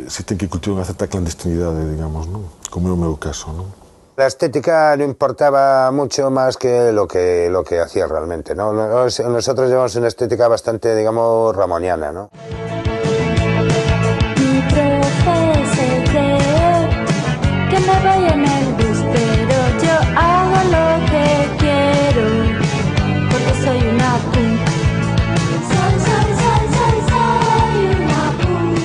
se ten que cultivar unha certa clandestinidade, digamos, non? Como é o meu caso, non? La estética no importaba mucho más que lo que hacía realmente, ¿no? Nosotros llevamos una estética bastante, digamos, ramoniana, ¿no? Mi profe se cree que me voy en el bus, pero yo hago lo que quiero, porque soy una punk. Soy una punk.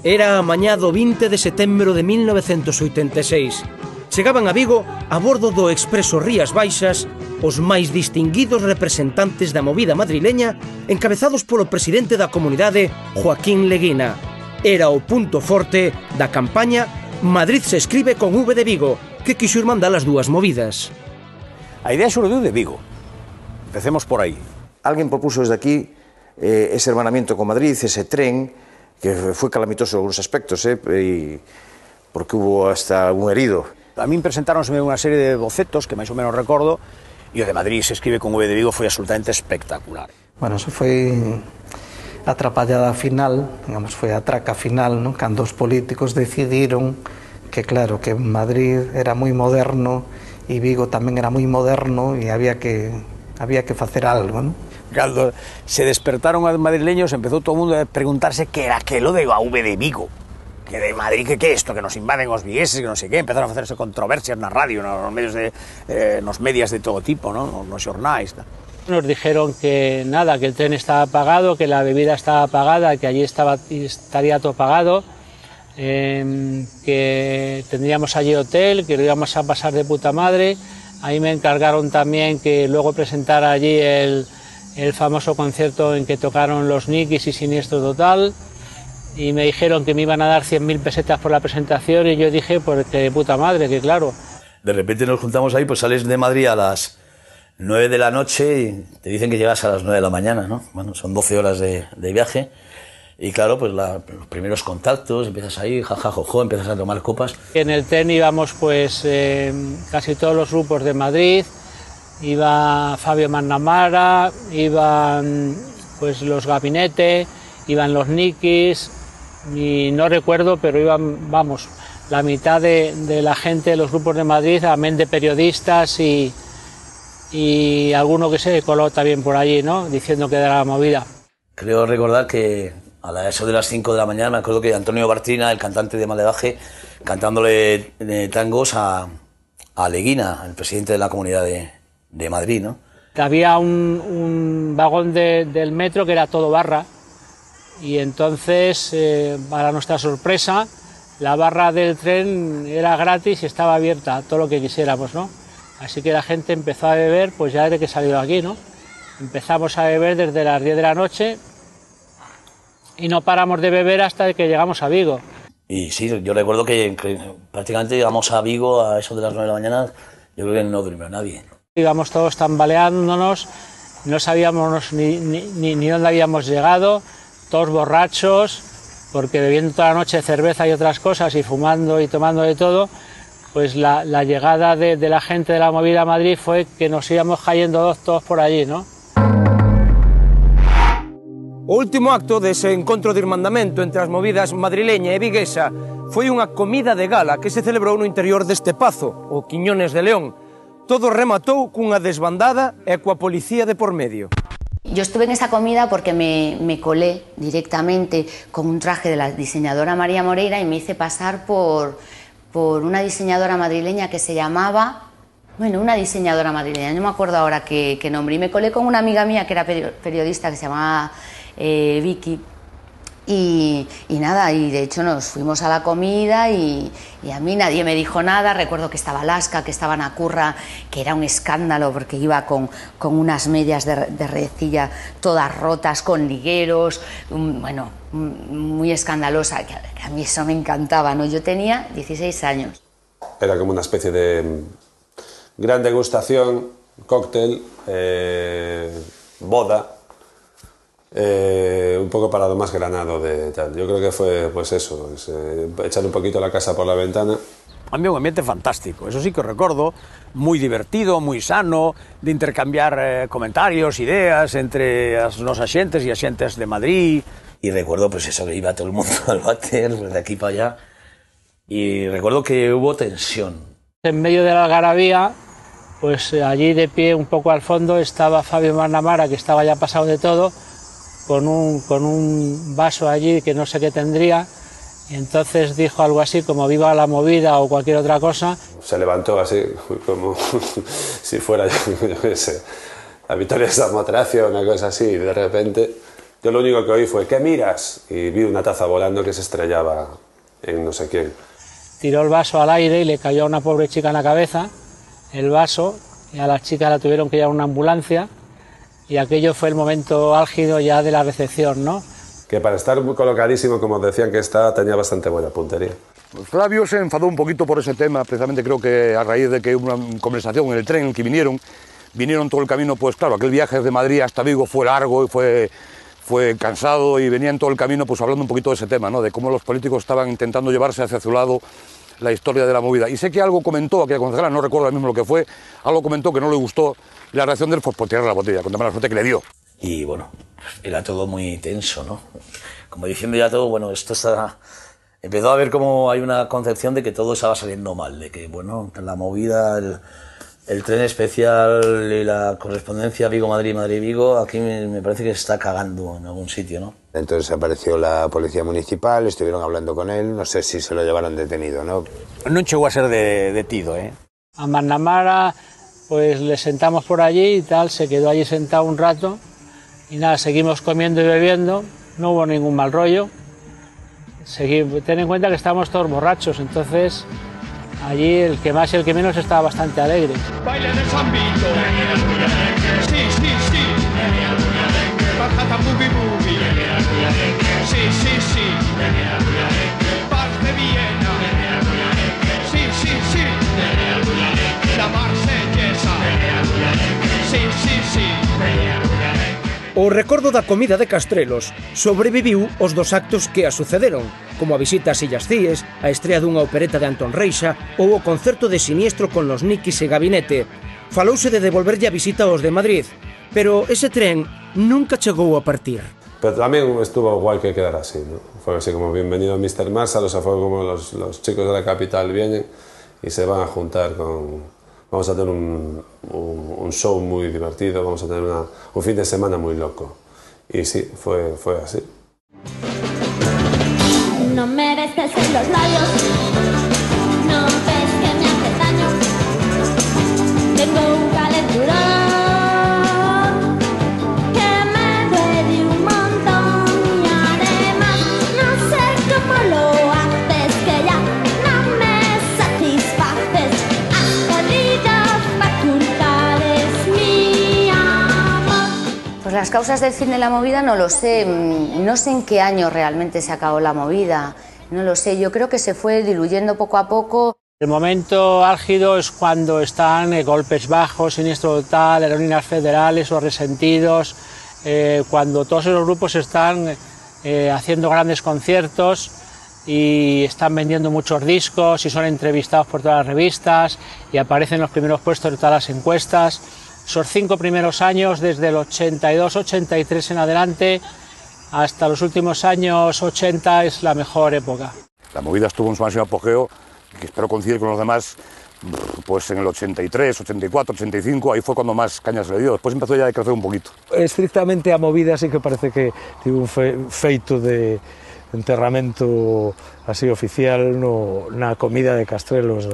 Era a mañá do 20 de setembro de 1986. Chegaban a Vigo a bordo do Expreso Rías Baixas os máis distinguidos representantes da movida madrileña, encabezados polo presidente da comunidade, Joaquín Leguina. Era o punto forte da campaña Madrid se escribe con V de Vigo, que quixo irmandar as dúas movidas. A idea xurdeu de Vigo. Empecemos por aí. Alguén propuso desde aquí ese hermanamiento con Madrid, ese tren, que foi calamitoso en algunos aspectos, porque hubo hasta un herido. A min presentáronse unha serie de bocetos que máis ou menos recordo, e o de Madrid se escribe con V de Vigo foi absolutamente espectacular. Bueno, eso foi a trapallada final, digamos, foi a traca final, non? Cando os políticos decidiron que, claro, que Madrid era moi moderno e Vigo tamén era moi moderno e había que facer algo, non? Cando se despertaron os madrileños, empezou todo o mundo a preguntarse que era aquelo de AV de Vigo, que de Madrid, que é isto, que nos invaden os vigueses, que non sei que, empezaron a facerse controversias na radio, nos medios nos medias de todo tipo, ¿no? Nos xornais. Nos dijeron que nada, que el tren estaba apagado, que la bebida estaba apagada, que allí estaría todo apagado, que tendríamos allí hotel, que lo íbamos a pasar de puta madre. Ahí me encargaron también que luego presentara allí el famoso concierto en que tocaron los Nikis y Siniestro Total, y me dijeron que me iban a dar 100.000 pesetas por la presentación, y yo dije, pues que de puta madre, que claro. De repente nos juntamos ahí, pues sales de Madrid a las 9 de la noche y te dicen que llegas a las 9 de la mañana, ¿no? Bueno, son 12 horas de viaje, y claro, pues los primeros contactos, empiezas ahí, jajajojo, empiezas a tomar copas. En el tren íbamos pues casi todos los grupos de Madrid, iba Fabio Manamara, iban pues los Gabinete, iban los Nikis, y no recuerdo, pero iban, vamos, la mitad de la gente de los grupos de Madrid, amén de periodistas y alguno que se coló también por allí, ¿no? Diciendo que era la movida. Creo recordar que a eso de las 5 de la mañana me acuerdo que Antonio Bartrina, el cantante de Malevaje, cantándole tangos a Leguina, el presidente de la Comunidad de Madrid, ¿no? Había un vagón del metro que era todo barra, y entonces, para nuestra sorpresa, la barra del tren era gratis y estaba abierta a todo lo que quisiéramos, ¿no? Así que la gente empezó a beber, pues ya desde que salió de aquí, ¿no? Empezamos a beber desde las 10 de la noche y no paramos de beber hasta que llegamos a Vigo. Y sí, yo recuerdo que prácticamente llegamos a Vigo a eso de las 9 de la mañana, yo creo que no durmió nadie. Íbamos todos tambaleándonos, no sabíamos ni dónde habíamos llegado, todos borrachos, porque bebiendo toda la noche cerveza y otras cosas, y fumando y tomando de todo, pues la llegada de la gente de la movida a Madrid fue que nos íbamos cayendo todos por allí, ¿no? O último acto dese encontro de irmandamento entre as movidas madrileña e viguesa foi unha comida de gala que se celebrou no interior deste pazo, o Quiñones de León. Todo rematou cunha desbandada e coa policía de por medio. Yo estuve en esa comida porque me colé directamente con un traje de la diseñadora María Moreira y me hice pasar por una diseñadora madrileña que se llamaba, bueno, una diseñadora madrileña, no me acuerdo ahora qué nombre, y me colé con una amiga mía que era periodista que se llamaba Vicky, y nada, y de hecho nos fuimos a la comida y a mí nadie me dijo nada. Recuerdo que estaba Lasca, que estaba Nacurra, que era un escándalo porque iba con unas medias de redecilla todas rotas, con ligueros, bueno, muy escandalosa, que a mí eso me encantaba, ¿no? Yo tenía 16 años. Era como una especie de gran degustación, cóctel, boda, un poco para lo más granado de tal. Yo creo que fue pues eso, echar un poquito la casa por la ventana. Había un ambiente fantástico, eso sí que recordo, muy divertido, muy sano, de intercambiar comentarios, ideas entre los axentes y axentes de Madrid. Y recuerdo pues eso, que iba todo el mundo al váter, de aquí para allá, y recuerdo que hubo tensión. En medio de la algarabía, pues allí de pie un poco al fondo estaba Fabio Manamara, que estaba ya pasado de todo, con un vaso allí que no sé qué tendría, y entonces dijo algo así como viva la movida o cualquier otra cosa. Se levantó así como si fuera, yo qué sé, la victoria de Samotracia o una cosa así, y de repente yo lo único que oí fue ¿qué miras? Y vi una taza volando que se estrellaba en no sé quién. Tiró el vaso al aire y le cayó a una pobre chica en la cabeza el vaso, y a la chica la tuvieron que llevar a una ambulancia. Y aquello fue el momento álgido ya de la recepción, ¿no? Que para estar muy colocadísimo, como decían que está, tenía bastante buena puntería. Flavio se enfadó un poquito por ese tema, precisamente creo que a raíz de que hubo una conversación en el tren en el que vinieron todo el camino, pues claro, aquel viaje desde Madrid hasta Vigo fue largo y fue cansado, y venían todo el camino pues hablando un poquito de ese tema, ¿no? De cómo los políticos estaban intentando llevarse hacia su lado la historia de la movida. Y sé que algo comentó aquella concejala, no recuerdo ahora mismo lo que fue, algo comentó que no le gustó, la reacción de él fue por tirar la botella, con la suerte que le dio. Y bueno, era todo muy tenso, ¿no? Como diciendo ya todo, bueno, esto está... Empezó a ver como hay una concepción de que todo estaba saliendo mal, de que, bueno, la movida, el tren especial y la correspondencia Vigo-Madrid, Madrid-Vigo, aquí me parece que se está cagando en algún sitio, ¿no? Entonces apareció la policía municipal, estuvieron hablando con él, no sé si se lo llevaron detenido, ¿no? No llegó a ser detido, ¿eh? A McNamara, pues le sentamos por allí y tal, se quedó allí sentado un rato y nada, seguimos comiendo y bebiendo, no hubo ningún mal rollo. Ten en cuenta que estábamos todos borrachos, entonces allí el que más y el que menos estaba bastante alegre. Baile de Zambito. Sí, sí, sí. Bajata boogie boogie. Sí, sí, sí. Vals de Viena. Sí, sí, sí. La marsellesa. Sí, sí, sí. O recordo da comida de Castrelos sobreviviu os dos actos que a sucederon, como a visita ás Illas Cíes, a estrea dunha opereta de Antón Reixa ou o concerto de Siniestro con los Nikis e Gabinete. Falouse de devolverlle a visita aos de Madrid, pero ese tren nunca chegou a partir. Pero también estuvo guay que quedara así, ¿no? Fue así como bienvenido Mr. Marshall, o sea, fue como los chicos de la capital vienen y se van a juntar con... Vamos a tener un show muy divertido, vamos a tener un fin de semana muy loco. Y sí, fue así. No mereces en los labios, no ves que me hace daño. Tengo un calenturón que me duele un montón y además no sé cómo lo haces, que ya no me satisfaces. Pues las causas del fin de la movida no lo sé, no sé en qué año realmente se acabó la movida, no lo sé, yo creo que se fue diluyendo poco a poco. El momento álgido es cuando están golpes bajos, Siniestro Total, Aerolíneas Federales o Resentidos, cuando todos esos grupos están haciendo grandes conciertos y están vendiendo muchos discos y son entrevistados por todas las revistas y aparecen en los primeros puestos de todas las encuestas. Esos 5 primeros años, desde el 82-83 en adelante, hasta los últimos años 80, es la mejor época. La movida estuvo en su máximo apogeo, que espero coincidir con los demás, pues en el 83, 84, 85, ahí fue cuando más caña se le dio. Después empezó ya a crecer un poquito. Estrictamente a movida sí que parece que tivo un feito de enterramento así oficial na comida de Castrelos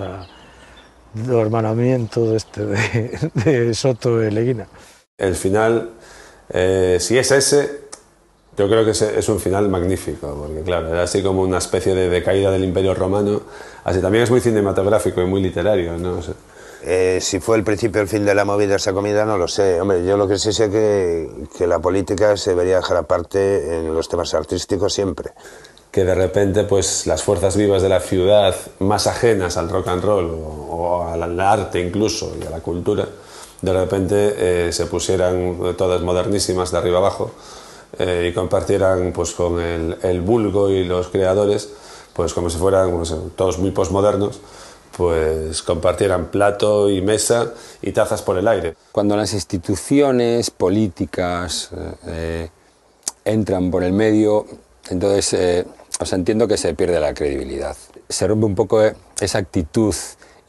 do hermanamiento de Soto e Leguina. El final, si es ese, yo creo que es un final magnífico, porque claro, era así como una especie de caída del Imperio Romano, así también es muy cinematográfico y muy literario, ¿no? O sea, si fue el principio el fin de la movida esa comida, no lo sé. Hombre, yo lo que sí sé que la política se debería dejar aparte en los temas artísticos siempre. Que de repente pues las fuerzas vivas de la ciudad, más ajenas al rock and roll o al arte incluso y a la cultura, de repente se pusieran todas modernísimas de arriba abajo y compartieran pues con el vulgo y los creadores, pues como si fueran todos muy postmodernos, pues compartieran plato y mesa y tazas por el aire. Cuando las instituciones políticas entran por el medio, entonces entiendo que se pierde la credibilidad. Se rompe un poco esa actitud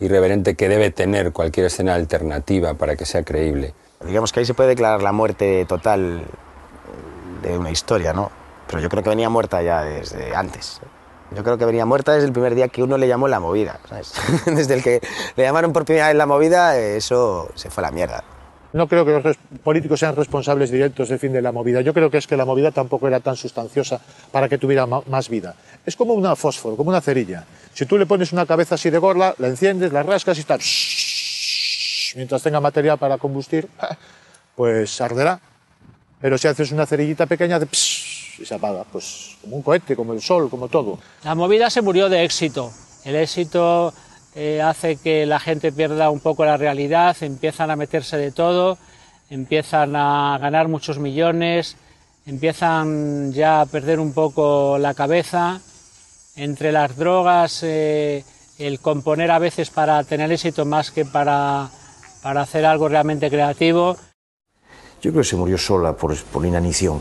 irreverente que debe tener cualquier escena alternativa para que sea creíble. Digamos que ahí se puede declarar la muerte total de una historia, ¿no? Pero yo creo que venía muerta ya desde antes. Yo creo que venía muerta desde el primer día que uno le llamó la movida, ¿sabes? Desde el que le llamaron por primera vez la movida, eso se fue a la mierda. No creo que los políticos sean responsables directos del fin de la movida. Yo creo que es que la movida tampoco era tan sustanciosa para que tuviera más vida. Es como una fósforo, como una cerilla. Si tú le pones una cabeza así de gorda, la enciendes, la rascas y está... Mientras tenga material para combustir, pues arderá. Pero si haces una cerillita pequeña, y se apaga, pues como un cohete, como el sol, como todo. La movida se murió de éxito. El éxito hace que la gente pierda un poco la realidad, empiezan a meterse de todo, empiezan a ganar muchos millones, empiezan ya a perder un poco la cabeza. Entre las drogas, el componer a veces para tener éxito más que para hacer algo realmente creativo. Yo creo que se murió sola por inanición.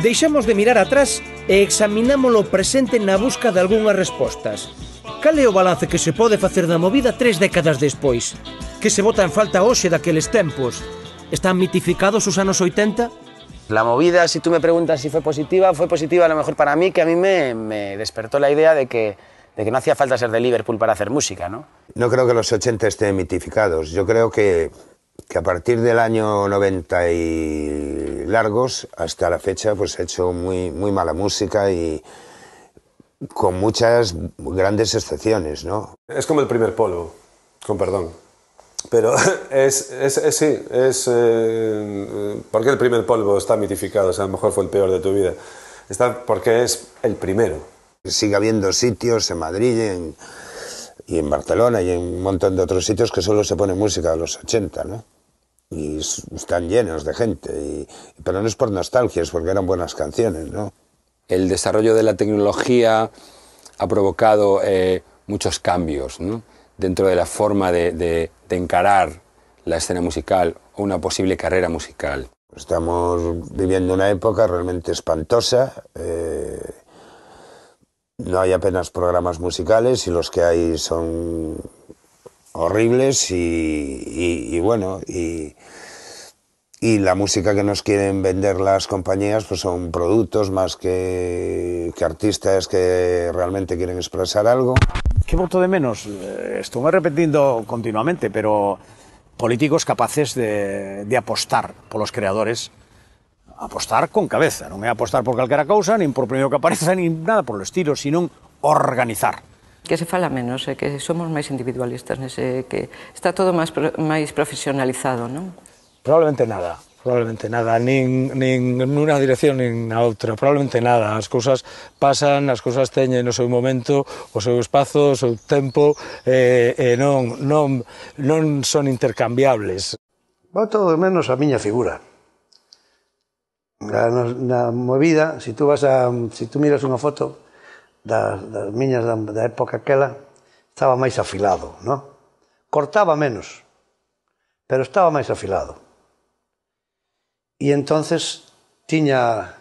Deixamos de mirar atrás e examinamos o presente na busca de algunhas respostas. Cal é o balance que se pode facer da movida 3 décadas despois? Que se bota en falta hoxe daqueles tempos? Están mitificados os anos 80? La movida, si tú me preguntas si fue positiva a lo mejor para mí, que a mí me despertó la idea de que no hacía falta ser de Liverpool para hacer música, ¿no? No creo que los 80 estén mitificados. Yo creo que a partir del año 90 y largos hasta la fecha pues he hecho muy mala música y con muchas grandes excepciones, ¿no? Es como el primer polvo, con perdón. Pero ¿por qué el primer polvo está mitificado? O sea, a lo mejor fue el peor de tu vida. Está porque es el primero. Sigue habiendo sitios en Madrid y en Barcelona y en un montón de otros sitios que solo se pone música de los 80, ¿no? Y están llenos de gente, pero no es por nostalgia, es porque eran buenas canciones, ¿no? El desarrollo de la tecnología ha provocado muchos cambios, ¿no? Dentro de la forma de encarar la escena musical o una posible carrera musical. Estamos viviendo una época realmente espantosa. No hay apenas programas musicales y los que hay son horribles y la música que nos quieren vender las compañías pues son productos más que artistas que realmente quieren expresar algo. ¿Qué voto de menos? Estuve repetindo continuamente, pero políticos capaces de apostar polos creadores, apostar con cabeza, non é apostar por calquera cousa, nin por primeiro que apareza, nin nada por el estilo, sino organizar. Que se fala menos, que somos máis individualistas, que está todo máis profesionalizado, non? Probablemente nada, nin nunha dirección nin na outra, probablemente nada. As cousas pasan, as cousas teñen o seu momento, o seu espazo, o seu tempo, e non son intercambiables. Voto de menos a miña figura. Na movida, se tú miras unha foto das miñas da época aquela, estaba máis afilado, non? Cortaba menos, pero estaba máis afilado. E entonces tiña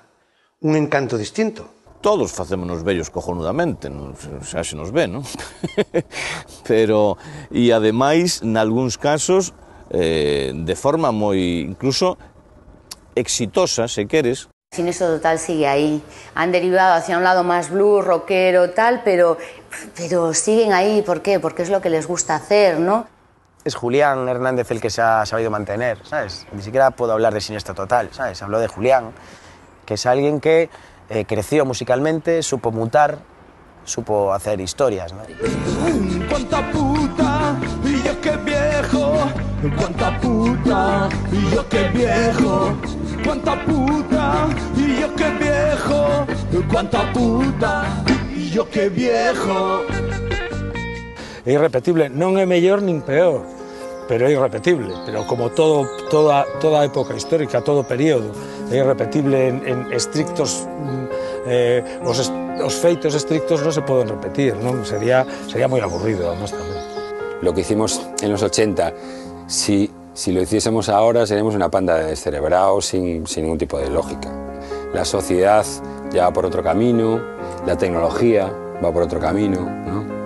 un encanto distinto. Todos facémonos bellos cojonudamente, xa se nos ve, non? Pero, e ademais, nalgúns casos, de forma moi, incluso, exitosa, se queres. Cineso Total sigue ahí. Han derivado hacia un lado más blues, rockero, tal, pero siguen ahí. ¿Por qué? Porque es lo que les gusta hacer, ¿no? Es Julián Hernández el que se ha sabido mantener, ¿sabes? Ni siquiera puedo hablar de Siniestro Total, ¿sabes? Hablo de Julián, que es alguien que creció musicalmente, supo mutar, supo hacer historias, ¿no? ¡Cuánta puta! Y yo qué viejo. ¡Cuánta puta! Y yo qué viejo. ¡Cuánta puta! Y yo qué viejo. ¡Cuánta puta! Y yo qué viejo. É irrepetible, non é mellor nin peor, pero é irrepetible. Pero como toda época histórica, todo período, é irrepetible en estrictos... Os feitos estrictos non se poden repetir, non? Sería moi aburrido, además, tamén. Lo que hicimos en los 80, si lo hiciésemos ahora, seríamos una panda de descerebrados sin ningún tipo de lógica. La sociedad ya va por otro camino, la tecnología va por otro camino, ¿no?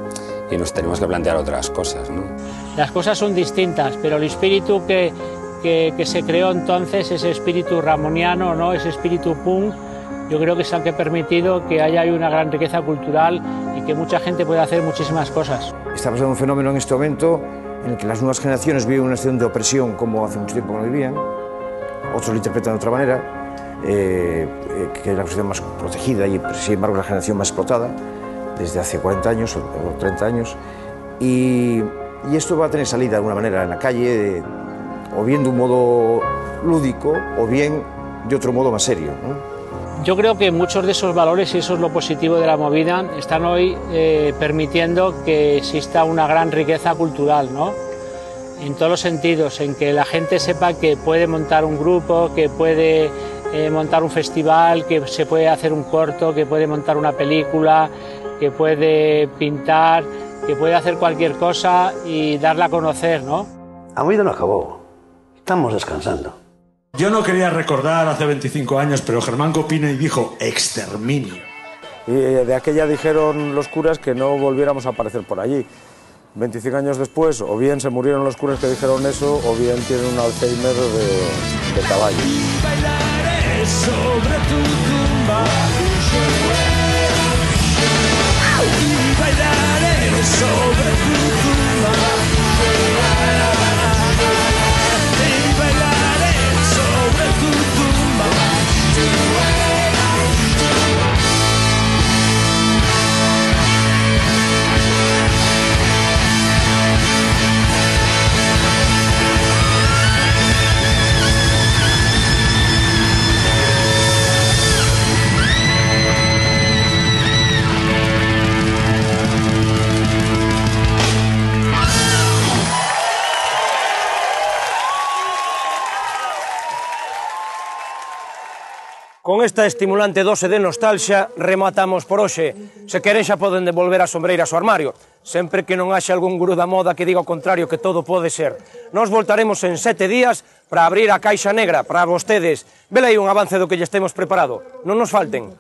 Y nos tenemos que plantear otras cosas, ¿no? Las cosas son distintas, pero el espíritu que se creó entonces, ese espíritu ramoniano, ¿no? Ese espíritu punk, yo creo que es el que ha permitido que haya una gran riqueza cultural y que mucha gente pueda hacer muchísimas cosas. Está pasando un fenómeno en este momento en el que las nuevas generaciones viven una situación de opresión como hace mucho tiempo no vivían, otros lo interpretan de otra manera, que es la cuestión más protegida y sin embargo la generación más explotada desde hace 40 años o 30 años y esto va a tener salida de alguna manera en la calle, o bien de un modo lúdico o bien de otro modo más serio, ¿no? Yo creo que muchos de esos valores, y eso es lo positivo de la movida, están hoy permitiendo que exista una gran riqueza cultural, ¿no? en todos los sentidos, en que la gente sepa que puede montar un grupo, que puede montar un festival, que se puede hacer un corto, que puede montar una película, que puede pintar, que puede hacer cualquier cosa y darla a conocer, ¿no? A movida no acabó, estamos descansando. Yo no quería recordar hace 25 años, pero Germán Copini dijo exterminio. Y de aquella dijeron los curas que no volviéramos a aparecer por allí. 25 años después, o bien se murieron los curas que dijeron eso, o bien tienen un Alzheimer de caballo. Bailaré sobre tu tumba y bailaré sobre tu tumba y bailaré sobre tu tumba. Con esta estimulante dose de nostalgia rematamos por hoxe. Se queren xa poden devolver as sombreiras ao armario, sempre que non haxa algún gurú da moda que diga o contrario, que todo pode ser. Nos voltaremos en 7 días para abrir a caixa negra para vostedes. Vela aí un avance do que lle estemos preparado. Non nos falten.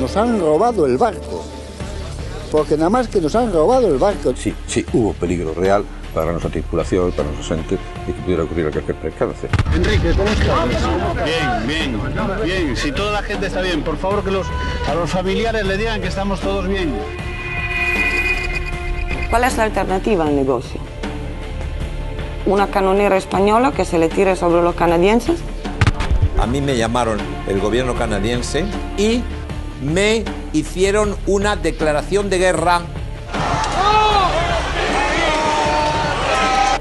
Nos han robado el barco. Porque nada más que nos han robado el barco. Sí, sí, hubo peligro real para nuestra tripulación, para nuestra gente, y que pudiera ocurrir cualquier percance. Enrique, ¿cómo estás? Bien, bien, bien. Si toda la gente está bien, por favor que a los familiares le digan que estamos todos bien. ¿Cuál es la alternativa al negocio? ¿Una canonera española que se le tire sobre los canadienses? A mí me llamaron el gobierno canadiense y me hicieron una declaración de guerra.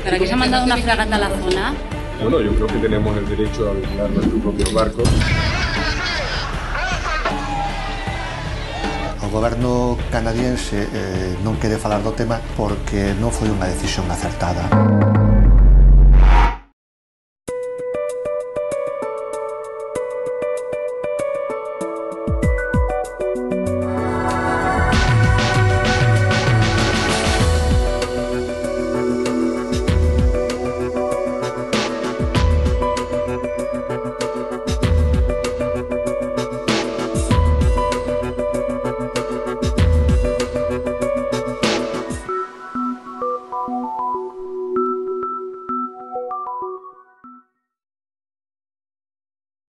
¿Para qué se ha mandado una fragata a la zona? Bueno, yo creo que tenemos el derecho a vigilar nuestro propio barco. O goberno canadiense non quere falar do tema porque non foi unha decisión acertada.